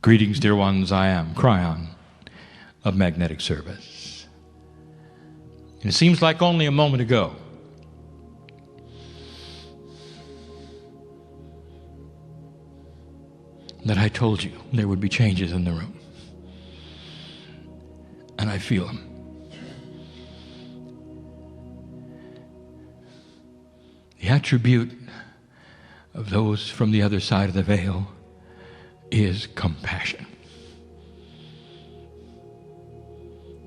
Greetings, dear ones. I am Kyron of Magnetic Service. And it seems like only a moment ago that I told you there would be changes in the room. And I feel them. The attribute of those from the other side of the veil is compassion.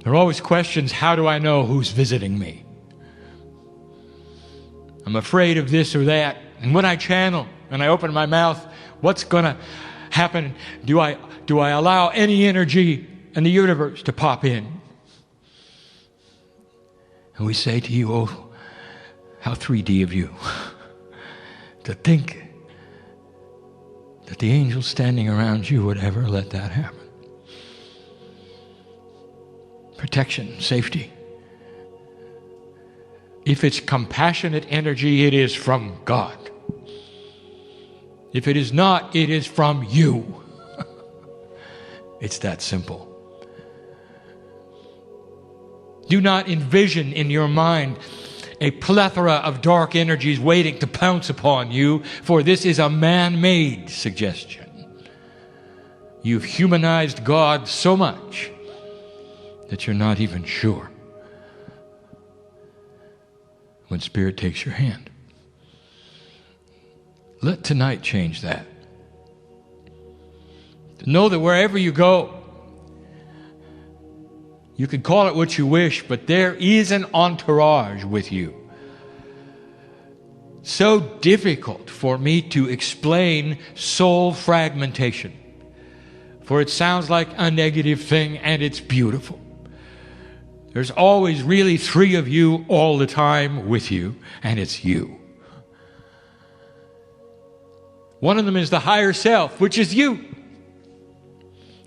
There are always questions, how do I know who's visiting me? I'm afraid of this or that. And when I channel and I open my mouth, what's going to happen? Do I allow any energy in the universe to pop in? And we say to you, oh, how 3D of you to think that the angels standing around you would ever let that happen. Protection, safety. If it's compassionate energy, it is from God. If it is not, it is from you. It's that simple. Do not envision in your mind a plethora of dark energies waiting to pounce upon you, for this is a man-made suggestion. You've humanized God so much that you're not even sure when Spirit takes your hand. Let tonight change that. To know that wherever you go, you can call it what you wish, but there is an entourage with you. So difficult for me to explain soul fragmentation, for it sounds like a negative thing, and it's beautiful. There's always really three of you all the time with you, and it's you. One of them is the higher self, which is you.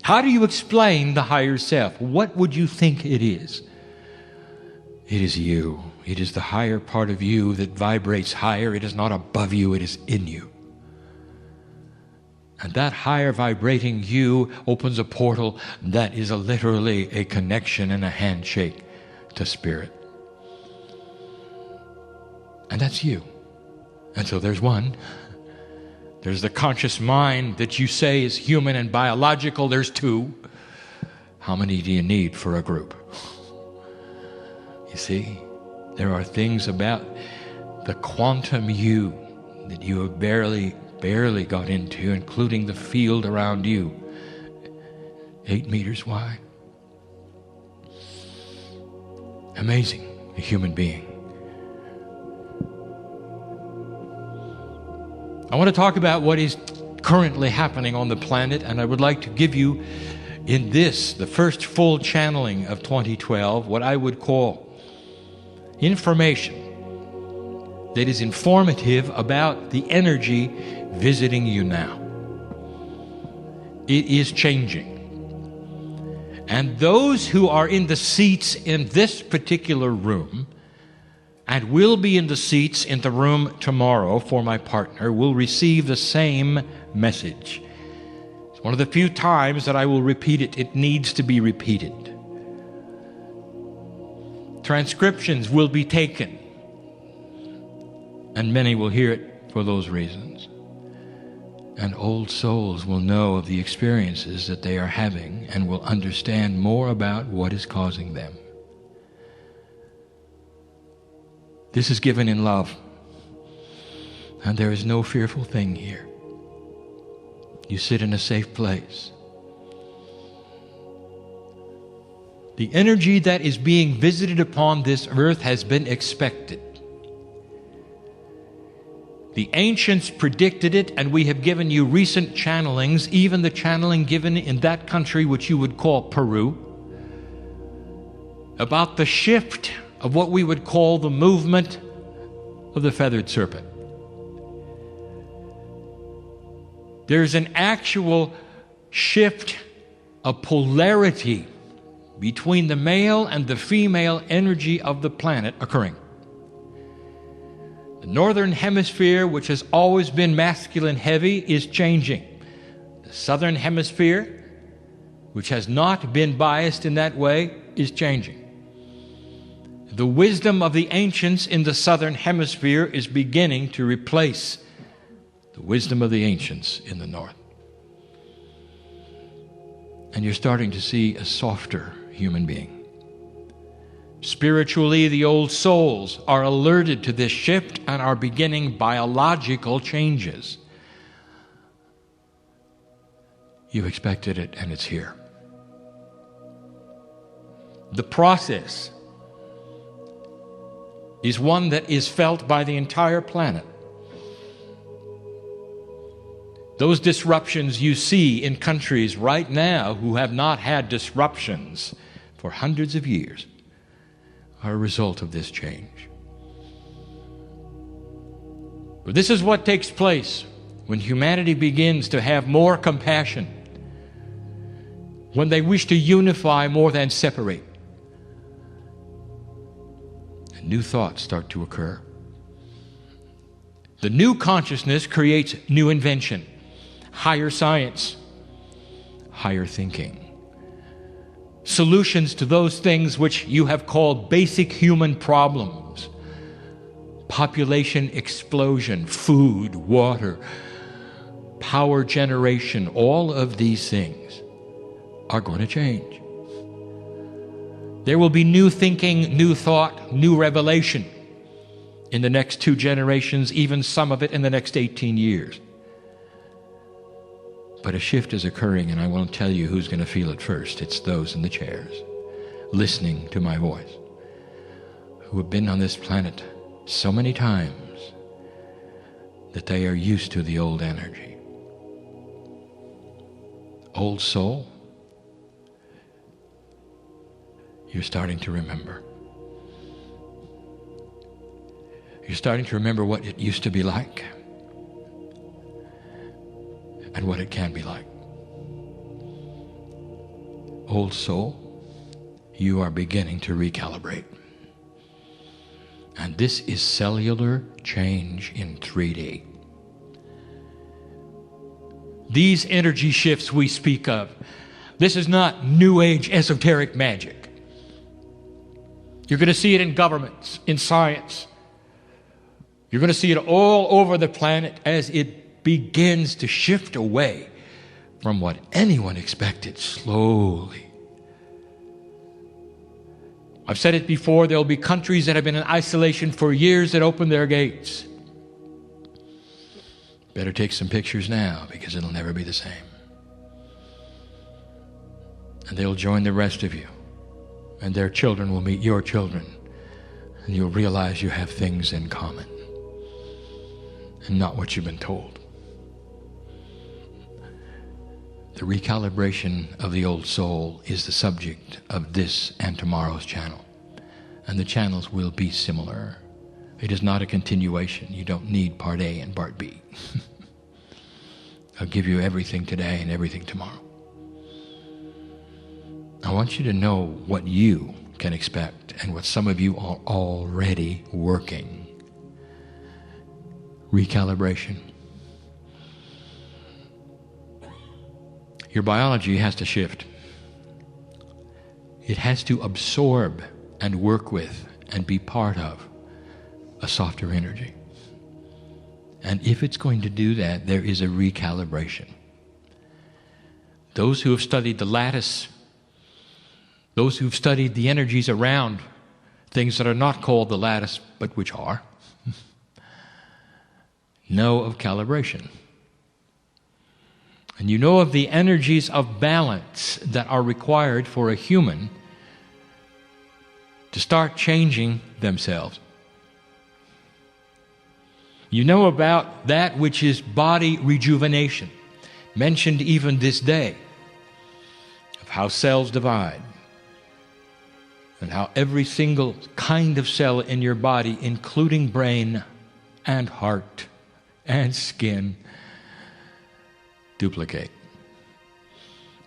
How do you explain the higher self? What would you think it is? It is you. It is the higher part of you that vibrates higher. It is not above you, it is in you. And that higher vibrating you opens a portal that is literally a connection and a handshake to Spirit. And that's you. And so there's one. There's the conscious mind that you say is human and biological. There's two. How many do you need for a group? You see, there are things about the quantum you that you have barely got into, including the field around you, 8 meters wide. Amazing, a human being. I want to talk about what is currently happening on the planet, and I would like to give you in this, the first full channeling of 2012, what I would call information that is informative about the energy visiting you now. It is changing. And those who are in the seats in this particular room and will be in the seats in the room tomorrow for my partner will receive the same message. It's one of the few times that I will repeat it. It needs to be repeated. Transcriptions will be taken, and many will hear it for those reasons. And old souls will know of the experiences that they are having and will understand more about what is causing them. This is given in love, and there is no fearful thing here. You sit in a safe place. The energy that is being visited upon this earth has been expected. The ancients predicted it, and we have given you recent channelings, even the channeling given in that country which you would call Peru, about the shift of what we would call the movement of the feathered serpent. There's an actual shift of polarity between the male and the female energy of the planet occurring. The northern hemisphere, which has always been masculine heavy, is changing. The southern hemisphere, which has not been biased in that way, is changing. The wisdom of the ancients in the southern hemisphere is beginning to replace the wisdom of the ancients in the north. And you're starting to see a softer human being. Spiritually, the old souls are alerted to this shift and are beginning biological changes. You expected it, and it's here. The process is one that is felt by the entire planet. Those disruptions you see in countries right now who have not had disruptions for hundreds of years are a result of this change. But this is what takes place when humanity begins to have more compassion, when they wish to unify more than separate. And new thoughts start to occur. The new consciousness creates new invention, higher science, higher thinking. Solutions to those things which you have called basic human problems. Population explosion, food, water, power generation, all of these things are going to change. There will be new thinking, new thought, new revelation in the next 2 generations, even some of it in the next 18 years. But a shift is occurring, and I won't tell you who's going to feel it first. It's those in the chairs, listening to my voice, who have been on this planet so many times that they are used to the old energy. Old soul, you're starting to remember. You're starting to remember what it used to be like and what it can be like. Old soul, you are beginning to recalibrate. And this is cellular change in 3D. These energy shifts we speak of, this is not New Age esoteric magic. You're going to see it in governments, in science. You're going to see it all over the planet as it begins to shift away from what anyone expected slowly. I've said it before, there will be countries that have been in isolation for years that open their gates. Better take some pictures now, because it'll never be the same. And they'll join the rest of you, and their children will meet your children, and you'll realize you have things in common and not what you've been told. The recalibration of the old soul is the subject of this and tomorrow's channel. And the channels will be similar. It is not a continuation. You don't need part A and part B. I'll give you everything today and everything tomorrow. I want you to know what you can expect and what some of you are already working. Recalibration. Your biology has to shift. It has to absorb and work with and be part of a softer energy. And if it's going to do that, there is a recalibration. Those who have studied the lattice, those who've studied the energies around things that are not called the lattice, but which are, know of calibration. And you know of the energies of balance that are required for a human to start changing themselves. You know about that which is body rejuvenation, mentioned even this day, of how cells divide, and how every single kind of cell in your body, including brain and heart and skin, duplicate.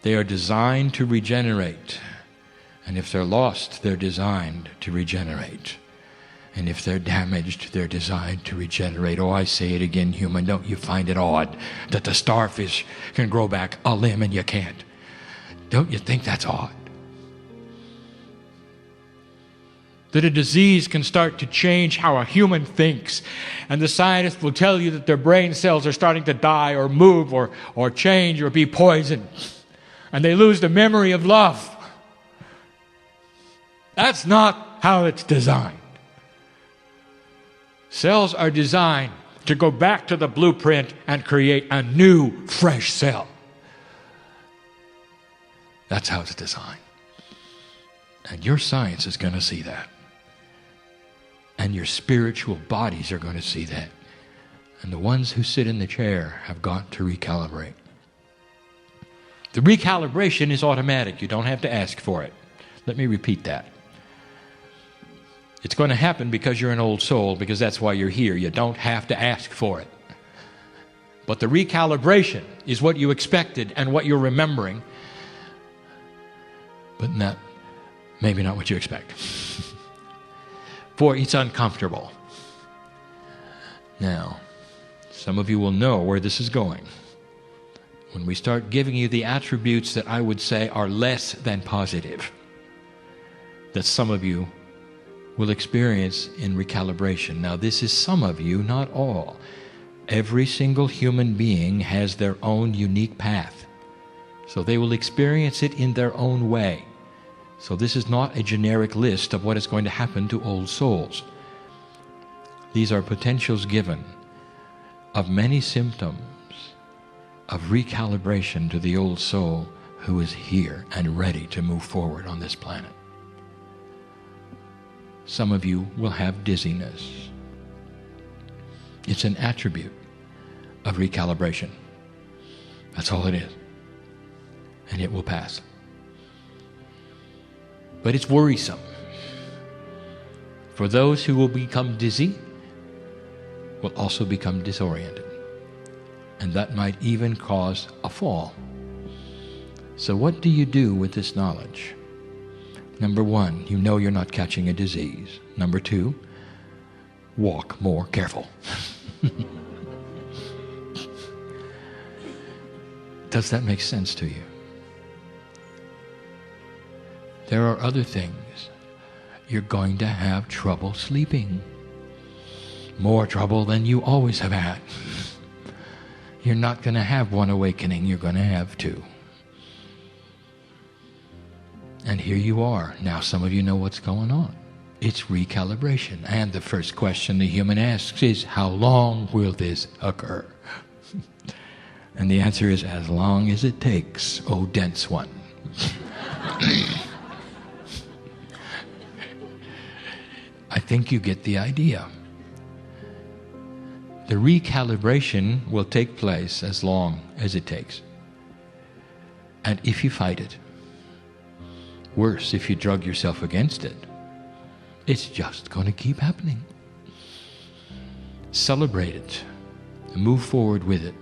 They are designed to regenerate. And if they're lost, they're designed to regenerate. And if they're damaged, they're designed to regenerate. Oh, I say it again, human, don't you find it odd that the starfish can grow back a limb and you can't? Don't you think that's odd? That a disease can start to change how a human thinks. And the scientists will tell you that their brain cells are starting to die or move or change or be poisoned. And they lose the memory of love. That's not how it's designed. Cells are designed to go back to the blueprint and create a new, fresh cell. That's how it's designed. And your science is going to see that. And your spiritual bodies are going to see that. And the ones who sit in the chair have got to recalibrate. The recalibration is automatic. You don't have to ask for it. Let me repeat that. It's going to happen because you're an old soul, because that's why you're here. You don't have to ask for it. But the recalibration is what you expected and what you're remembering, but maybe not what you expect. For it's uncomfortable. Now, some of you will know where this is going. When we start giving you the attributes that I would say are less than positive, that some of you will experience in recalibration. Now, this is some of you, not all. Every single human being has their own unique path. So they will experience it in their own way. So this is not a generic list of what is going to happen to old souls. These are potentials given of many symptoms of recalibration to the old soul who is here and ready to move forward on this planet. Some of you will have dizziness. It's an attribute of recalibration. That's all it is. And it will pass. But it's worrisome. For those who will become dizzy, will also become disoriented. And that might even cause a fall. So what do you do with this knowledge? Number one, you know you're not catching a disease. Number two, walk more careful. Does that make sense to you? There are other things. You're going to have trouble sleeping. More trouble than you always have had. You're not going to have one awakening, you're going to have two. And here you are. Now some of you know what's going on. It's recalibration. And the first question the human asks is, how long will this occur? And the answer is, as long as it takes, O dense one. I think you get the idea. The recalibration will take place as long as it takes. And if you fight it, worse if you drug yourself against it, it's just going to keep happening. Celebrate it. Move forward with it.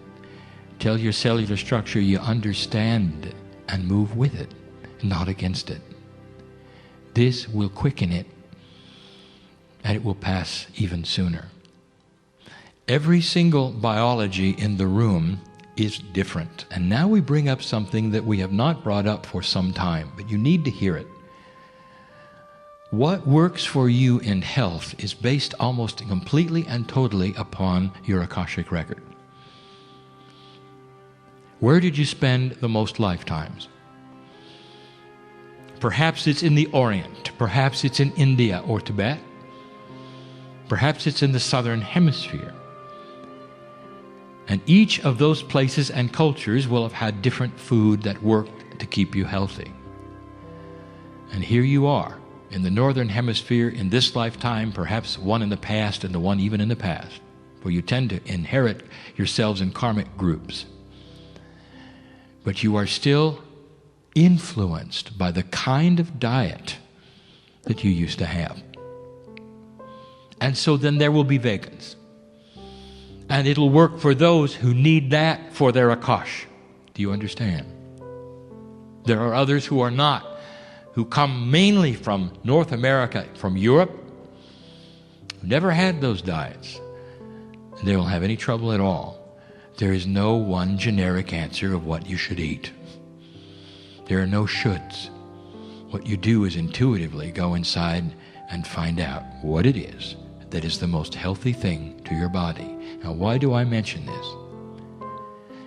Tell your cellular structure you understand it and move with it, not against it. This will quicken it, and it will pass even sooner. Every single biology in the room is different. And now we bring up something that we have not brought up for some time, but you need to hear it. What works for you in health is based almost completely and totally upon your Akashic record. Where did you spend the most lifetimes? Perhaps it's in the Orient. Perhaps it's in India or Tibet. Perhaps it's in the Southern Hemisphere. And each of those places and cultures will have had different food that worked to keep you healthy. And here you are, in the Northern Hemisphere, in this lifetime, perhaps one in the past and the one even in the past, where you tend to inherit yourselves in karmic groups. But you are still influenced by the kind of diet that you used to have. And so then there will be vegans. And it'll work for those who need that for their Akash. Do you understand? There are others who are not, who come mainly from North America, from Europe, who never had those diets. They won't have any trouble at all. There is no one generic answer of what you should eat. There are no shoulds. What you do is intuitively go inside and find out what it is that is the most healthy thing to your body. Now, why do I mention this?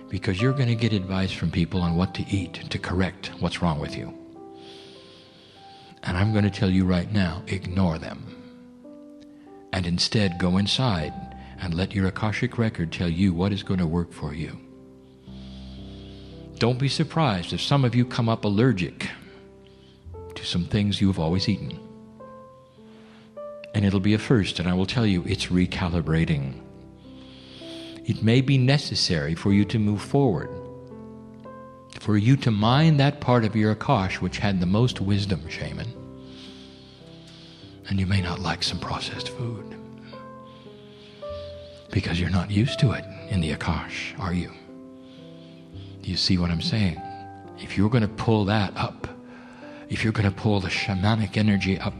Because you're going to get advice from people on what to eat to correct what's wrong with you. And I'm going to tell you right now, ignore them. And instead go inside and let your Akashic record tell you what is going to work for you. Don't be surprised if some of you come up allergic to some things you've always eaten. And it'll be a first, and I will tell you, it's recalibrating. It may be necessary for you to move forward, for you to mine that part of your Akash which had the most wisdom, shaman. And you may not like some processed food because you're not used to it in the Akash, are you? Do you see what I'm saying? If you're going to pull that up, if you're going to pull the shamanic energy up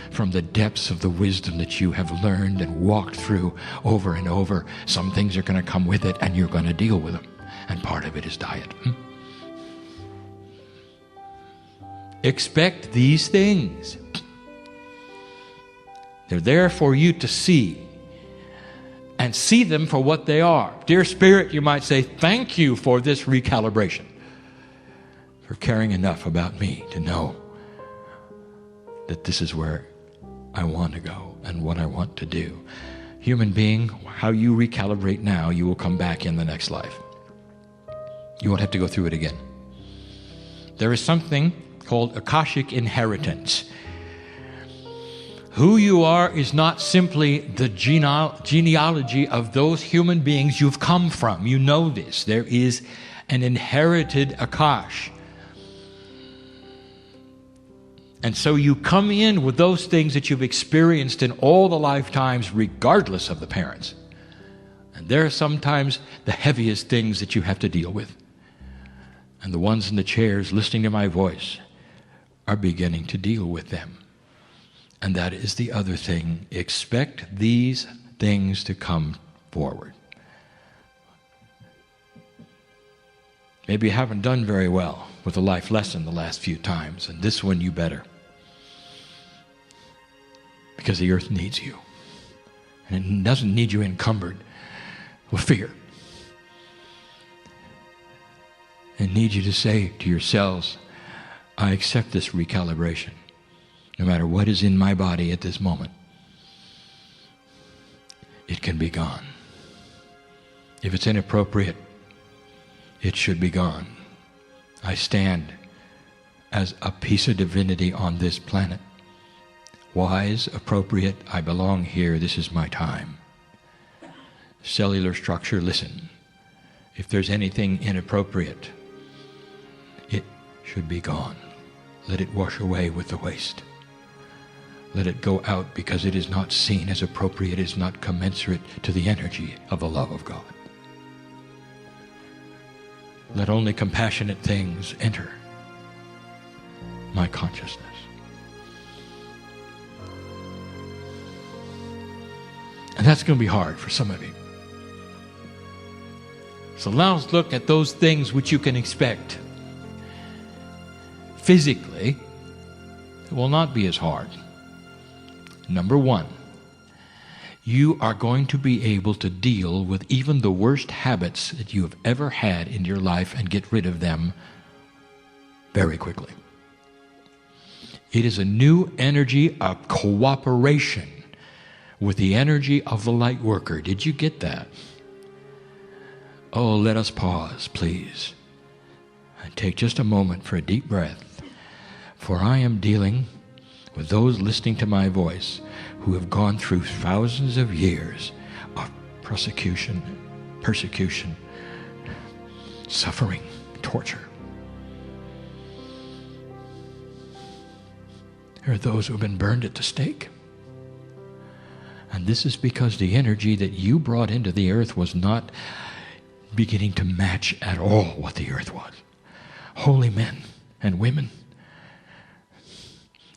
from the depths of the wisdom that you have learned and walked through over and over, some things are going to come with it and you're going to deal with them. And part of it is diet. Expect these things. They're there for you to see. And see them for what they are. Dear Spirit, you might say, thank you for this recalibration, for caring enough about me to know that this is where I want to go and what I want to do. Human being, how you recalibrate now, you will come back in the next life. You won't have to go through it again. There is something called Akashic inheritance. Who you are is not simply the genealogy of those human beings you've come from. You know this. There is an inherited Akash. And so you come in with those things that you've experienced in all the lifetimes, regardless of the parents. And there are sometimes the heaviest things that you have to deal with. And the ones in the chairs listening to my voice are beginning to deal with them. And that is the other thing. Expect these things to come forward. Maybe you haven't done very well with a life lesson the last few times, and this one you better. Because the earth needs you. And it doesn't need you encumbered with fear. It needs you to say to yourselves, I accept this recalibration. No matter what is in my body at this moment, it can be gone. If it's inappropriate, it should be gone. I stand as a piece of divinity on this planet. Wise, appropriate, I belong here, this is my time. Cellular structure, listen. If there's anything inappropriate, it should be gone. Let it wash away with the waste. Let it go out because it is not seen as appropriate, it is not commensurate to the energy of the love of God. Let only compassionate things enter my consciousness. And that's going to be hard for some of you. So now let's look at those things which you can expect. Physically, it will not be as hard. Number one, you are going to be able to deal with even the worst habits that you have ever had in your life and get rid of them very quickly. It is a new energy of cooperation with the energy of the light worker. Did you get that? Oh, let us pause, please, and take just a moment for a deep breath. For I am dealing with those listening to my voice who have gone through thousands of years of persecution, suffering, torture. There are those who have been burned at the stake. And this is because the energy that you brought into the earth was not beginning to match at all what the earth was. Holy men and women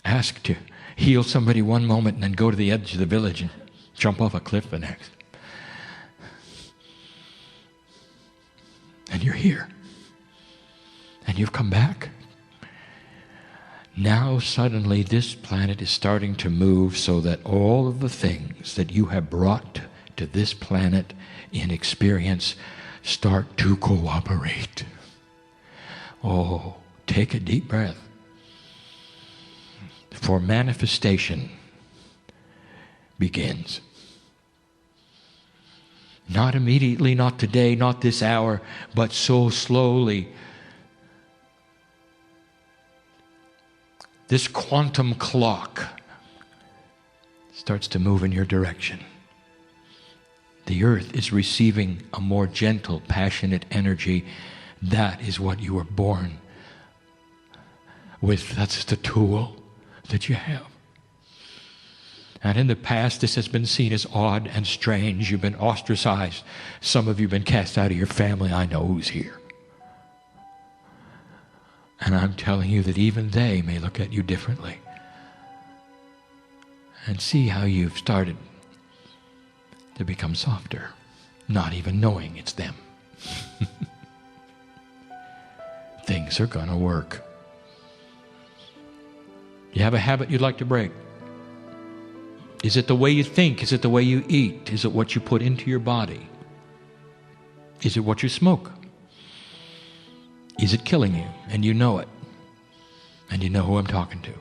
ask to heal somebody one moment and then go to the edge of the village and jump off a cliff the next. And you're here. And you've come back Now suddenly this planet is starting to move so that all of the things that you have brought to this planet in experience start to cooperate. Oh, take a deep breath. For manifestation begins. Not immediately, not today, not this hour, but so slowly. This quantum clock starts to move in your direction. The earth is receiving a more gentle, passionate energy. That is what you were born with. That's the tool that you have. And in the past, this has been seen as odd and strange. You've been ostracized. Some of you have been cast out of your family. I know who's here. And I'm telling you that even they may look at you differently. And see how you've started to become softer, not even knowing it's them. Things are going to work. You have a habit you'd like to break. Is it the way you think? Is it the way you eat? Is it what you put into your body? Is it what you smoke? Is it killing you and you know it? And you know who I'm talking to.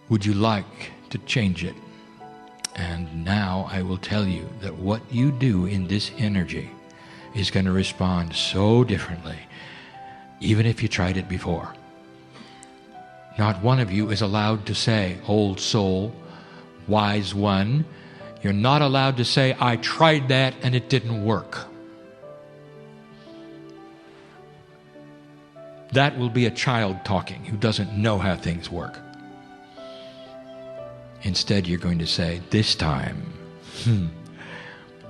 Would you like to change it? And now I will tell you that what you do in this energy is going to respond so differently, even if you tried it before. Not one of you is allowed to say, old soul, wise one. You're not allowed to say, I tried that and it didn't work. That will be a child talking who doesn't know how things work. Instead, you're going to say, this time,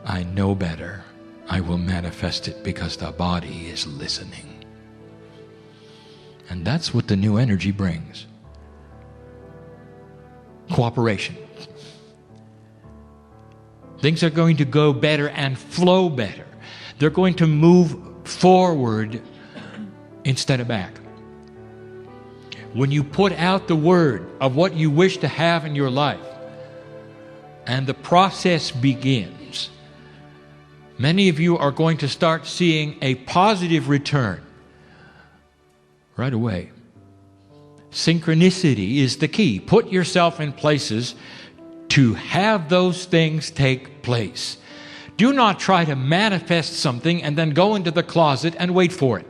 I know better. I will manifest it because the body is listening. And that's what the new energy brings. Cooperation. Things are going to go better and flow better. They're going to move forward instead of back. When you put out the word of what you wish to have in your life, and the process begins, many of you are going to start seeing a positive return right away. Synchronicity is the key. Put yourself in places to have those things take place. Do not try to manifest something and then go into the closet and wait for it.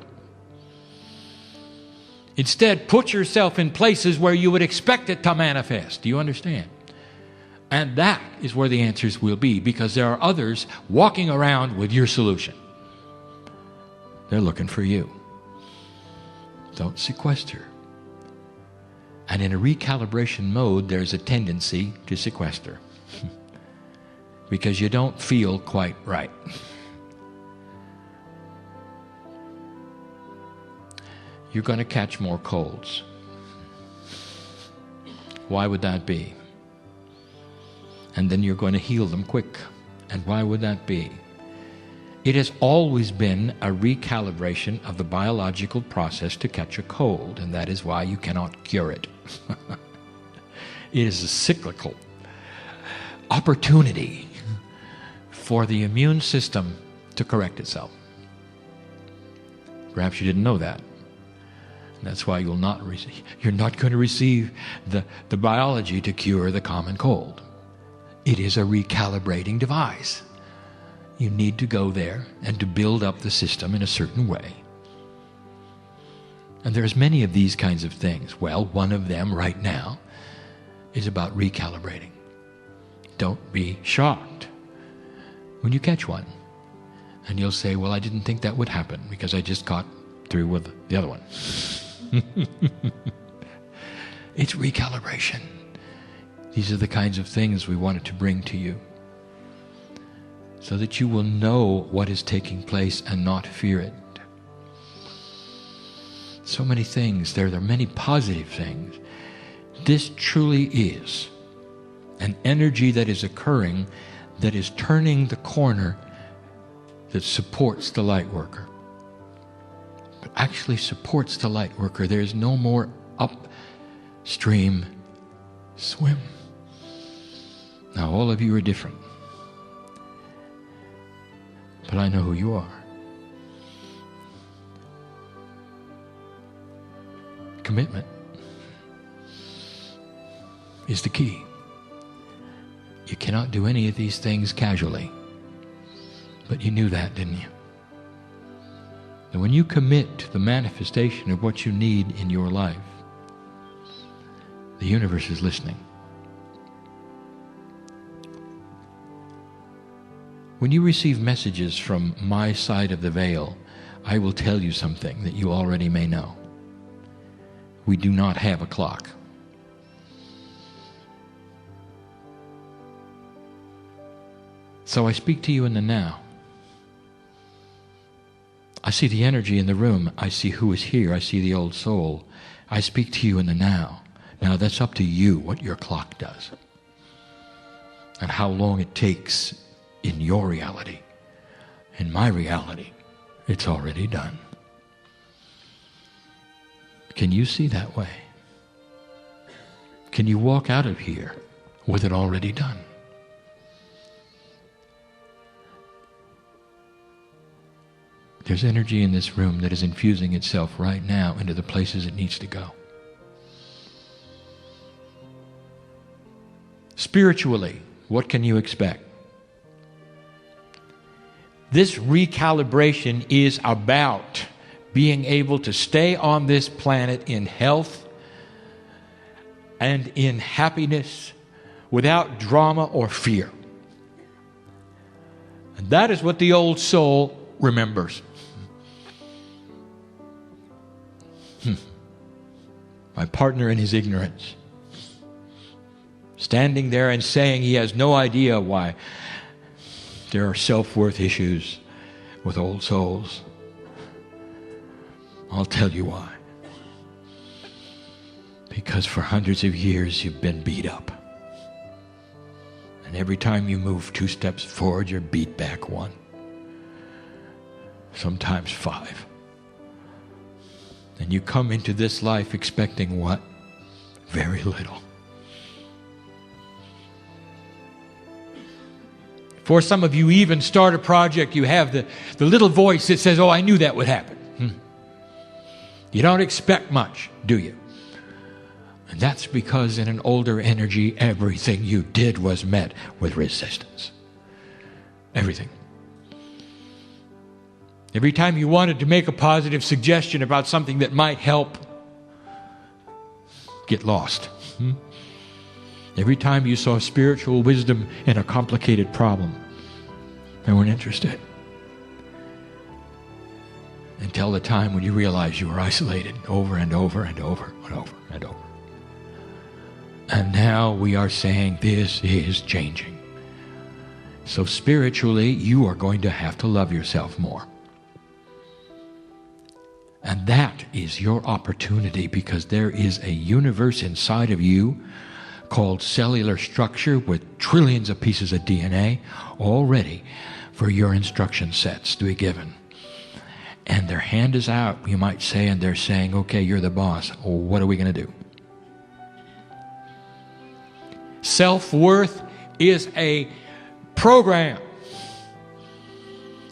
Instead, put yourself in places where you would expect it to manifest. Do you understand? And that is where the answers will be, because there are others walking around with your solution. They're looking for you. Don't sequester. And in a recalibration mode, there's a tendency to sequester because you don't feel quite right. You're going to catch more colds. Why would that be? And then you're going to heal them quick. And why would that be? It has always been a recalibration of the biological process to catch a cold, and that is why you cannot cure it. It is a cyclical opportunity for the immune system to correct itself. Perhaps you didn't know that. And that's why you're not going to receive the biology to cure the common cold. It is a recalibrating device. You need to go there and to build up the system in a certain way. And there's many of these kinds of things. Well, one of them right now is about recalibrating. Don't be shocked when you catch one. And you'll say, well, I didn't think that would happen because I just got through with the other one. It's recalibration. These are the kinds of things we wanted to bring to you, so that you will know what is taking place and not fear it. So many things. There are many positive things. This truly is an energy that is occurring, that is turning the corner, that supports the light worker. but actually supports the light worker. There's no more upstream swim. Now, all of you are different, but I know who you are. Commitment is the key. You cannot do any of these things casually. But you knew that, didn't you? And when you commit to the manifestation of what you need in your life, the universe is listening. When you receive messages from my side of the veil, I will tell you something that you already may know. We do not have a clock. So I speak to you in the now. I see the energy in the room. I see who is here. I see the old soul. I speak to you in the now. Now that's up to you what your clock does and how long it takes in your reality. In my reality, it's already done. Can you see that way? Can you walk out of here with it already done? There's energy in this room that is infusing itself right now into the places it needs to go. Spiritually, what can you expect? This recalibration is about being able to stay on this planet in health and in happiness without drama or fear. And that is what the old soul remembers. My partner in his ignorance, standing there and saying he has no idea why there are self-worth issues with old souls. I'll tell you why. Because for hundreds of years you've been beat up. And every time you move 2 steps forward, you're beat back 1. Sometimes 5. And you come into this life expecting what? Very little. For some of you even start a project, you have the little voice that says, oh, I knew that would happen. You don't expect much, do you? And that's because in an older energy, everything you did was met with resistance. Everything. Every time you wanted to make a positive suggestion about something that might help, get lost. Every time you saw spiritual wisdom in a complicated problem, they weren't interested. Until the time when you realized you were isolated over and over and over and over and over. And now we are saying this is changing. So spiritually, you are going to have to love yourself more. And that is your opportunity, because there is a universe inside of you called cellular structure with trillions of pieces of DNA all ready for your instruction sets to be given. And their hand is out, you might say, and they're saying, okay, you're the boss. Well, what are we going to do? Self-worth is a program.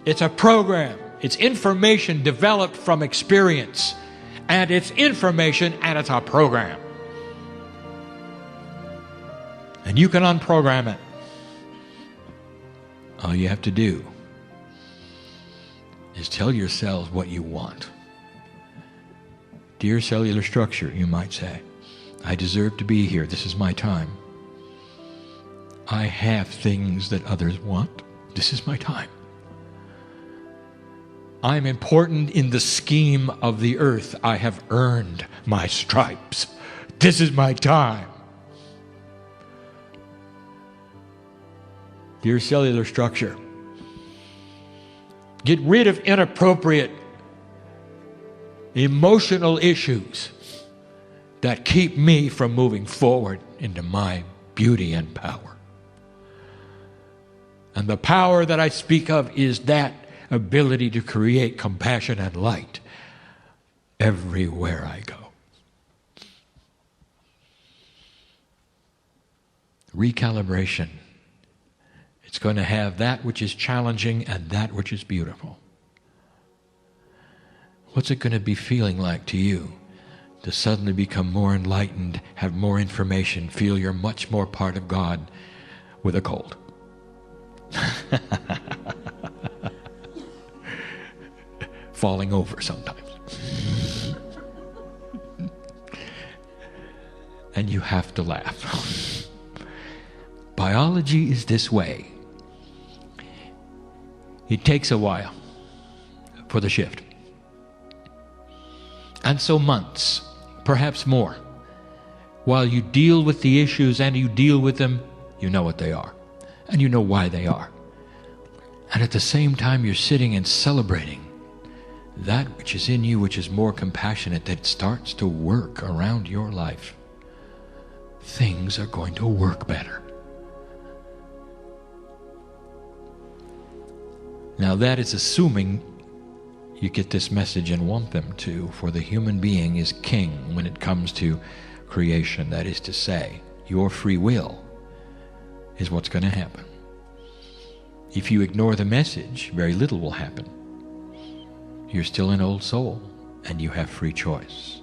It's a program. It's information developed from experience. And it's information and it's a program. And you can unprogram it. All you have to do is tell your cells what you want. Dear cellular structure, you might say, I deserve to be here. This is my time. I have things that others want. This is my time. I'm important in the scheme of the earth. I have earned my stripes. This is my time. Dear cellular structure, get rid of inappropriate emotional issues that keep me from moving forward into my beauty and power. And the power that I speak of is that ability to create compassion and light everywhere I go. Recalibration. It's going to have that which is challenging and that which is beautiful. What's it going to be feeling like to you to suddenly become more enlightened, have more information, feel you're much more part of God with a cold? Falling over sometimes. And you have to laugh. Biology is this way. It takes a while for the shift. And so months, perhaps more, while you deal with the issues and you deal with them, you know what they are. And you know why they are. And at the same time you're sitting and celebrating that which is in you, which is more compassionate, that starts to work around your life. Things are going to work better. Now that is assuming you get this message and want them to, for the human being is king when it comes to creation. That is to say, your free will is what's going to happen. If you ignore the message, very little will happen. You're still an old soul, and you have free choice.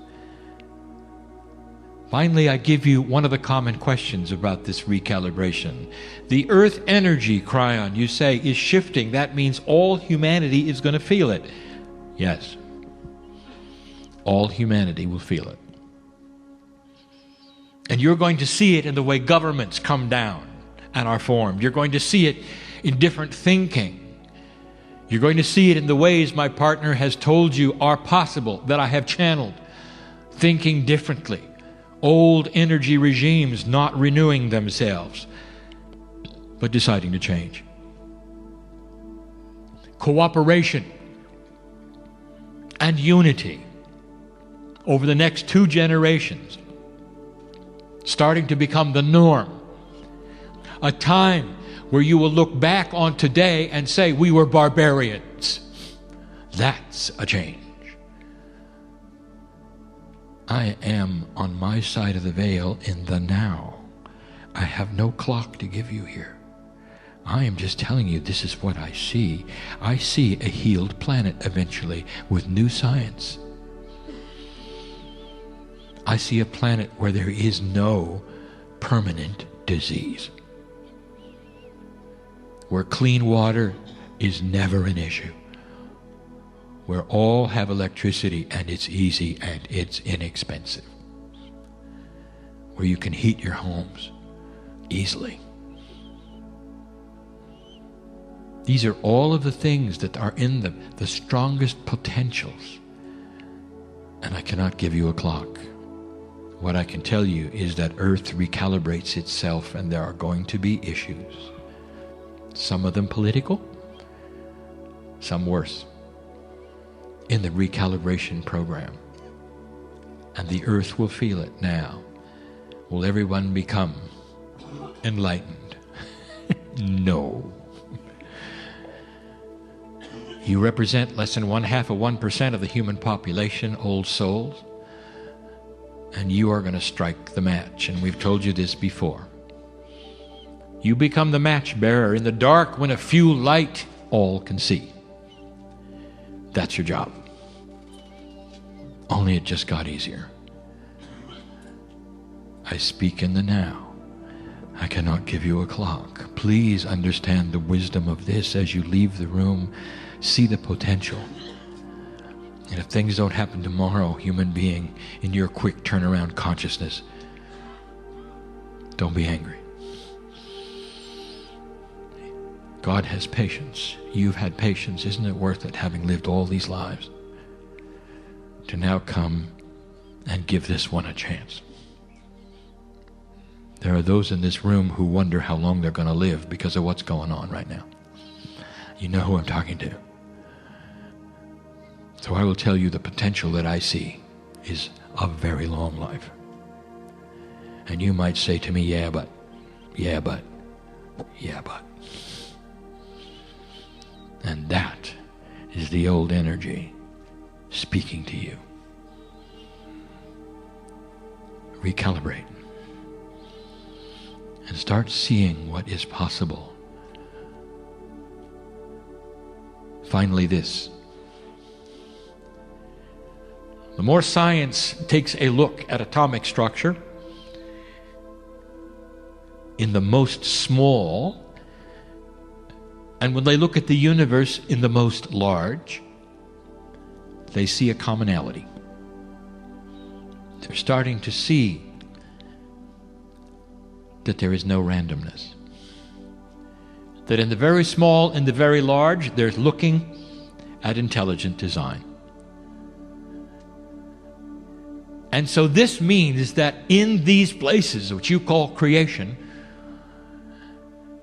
Finally, I give you one of the common questions about this recalibration. The earth energy, Kyron, you say, is shifting. That means all humanity is going to feel it. Yes. All humanity will feel it. And you're going to see it in the way governments come down and are formed. You're going to see it in different thinking. You're going to see it in the ways my partner has told you are possible, that I have channeled, thinking differently. Old energy regimes not renewing themselves, but deciding to change. Cooperation and unity over the next 2 generations, starting to become the norm. A time where you will look back on today and say, we were barbarians. That's a change. I am on my side of the veil in the now. I have no clock to give you here. I am just telling you this is what I see. I see a healed planet eventually with new science. I see a planet where there is no permanent disease, where clean water is never an issue, where all have electricity and it's easy and it's inexpensive, where you can heat your homes easily. These are all of the things that are in the strongest potentials. And I cannot give you a clock. What I can tell you is that Earth recalibrates itself, and there are going to be issues. Some of them political, some worse, in the recalibration program. And the Earth will feel it now. Will everyone become enlightened? No. You represent less than 0.5% of the human population, old souls, and you are going to strike the match. And we've told you this before. You become the match bearer in the dark when a few light all can see. That's your job. Only it just got easier. I speak in the now. I cannot give you a clock. Please understand the wisdom of this as you leave the room. See the potential. And if things don't happen tomorrow, human being, in your quick turnaround consciousness, don't be angry. God has patience. You've had patience. Isn't it worth it, having lived all these lives, to now come and give this one a chance? There are those in this room who wonder how long they're going to live because of what's going on right now. You know who I'm talking to. So I will tell you the potential that I see is a very long life. And you might say to me, yeah, but. And that is the old energy speaking to you. recalibrate, and start seeing what is possible. Finally, this. The more science takes a look at atomic structure in the most small, and when they look at the universe in the most large, they see a commonality. They're starting to see that there is no randomness. That in the very small and the very large, they're looking at intelligent design. And so this means that in these places, which you call creation,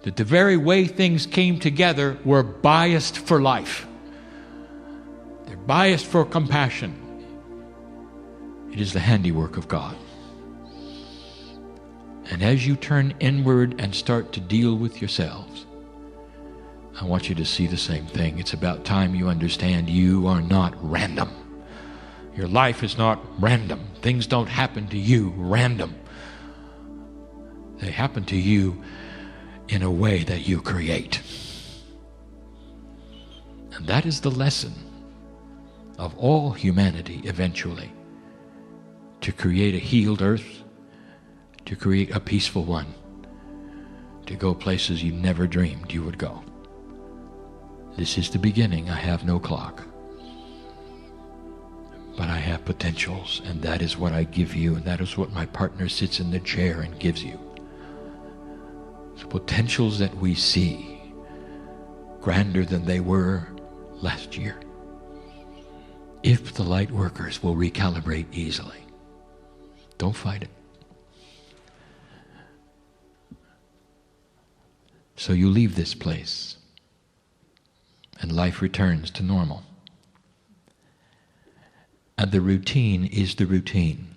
that the very way things came together were biased for life. They're biased for compassion. It is the handiwork of God. And as you turn inward and start to deal with yourselves, I want you to see the same thing. It's about time you understand you are not random. Your life is not random. Things don't happen to you random. They happen to you in a way that you create. And that is the lesson of all humanity eventually. To create a healed earth, to create a peaceful one, to go places you never dreamed you would go. This is the beginning. I have no clock. But I have potentials, and that is what I give you, and that is what my partner sits in the chair and gives you. The potentials that we see, grander than they were last year, if the light workers will recalibrate easily. Don't fight it. So you leave this place, and life returns to normal. And the routine is the routine.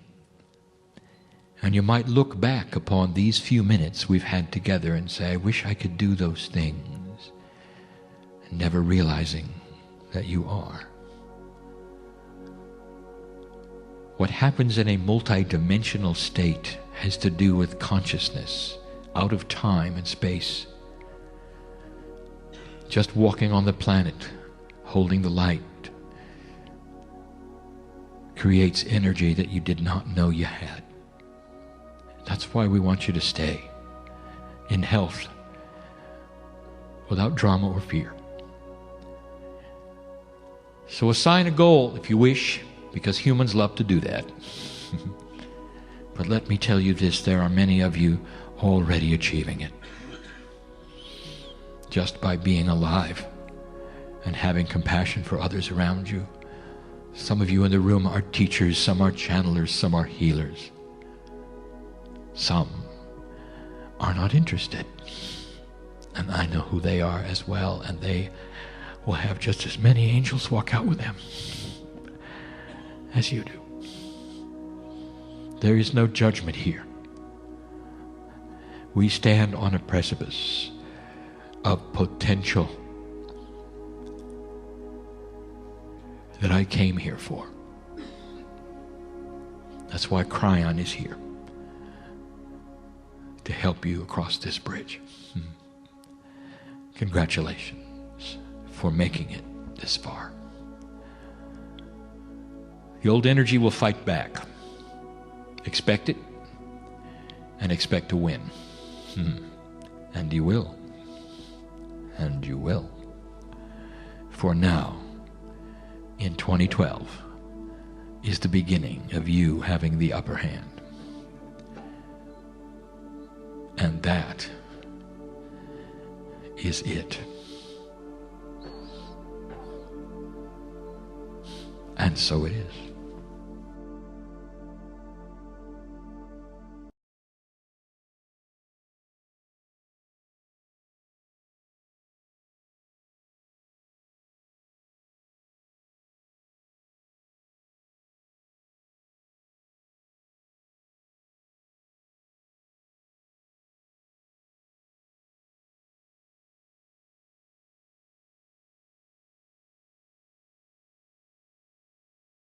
And you might look back upon these few minutes we've had together and say, I wish I could do those things, and never realizing that you are. What happens in a multidimensional state has to do with consciousness, out of time and space. Just walking on the planet, holding the light, creates energy that you did not know you had. That's why we want you to stay in health, without drama or fear. So assign a goal if you wish, because humans love to do that. But let me tell you this, there are many of you already achieving it. Just by being alive and having compassion for others around you. Some of you in the room are teachers, some are channelers, some are healers. Some are not interested. And I know who they are as well, and they will have just as many angels walk out with them as you do. There is no judgment here. We stand on a precipice of potential that I came here for. That's why Kyron is here, to help you across this bridge. Congratulations for making it this far. The old energy will fight back. Expect it, and expect to win. And you will. And you will. For now, in 2012, is the beginning of you having the upper hand. And that is it. And so it is.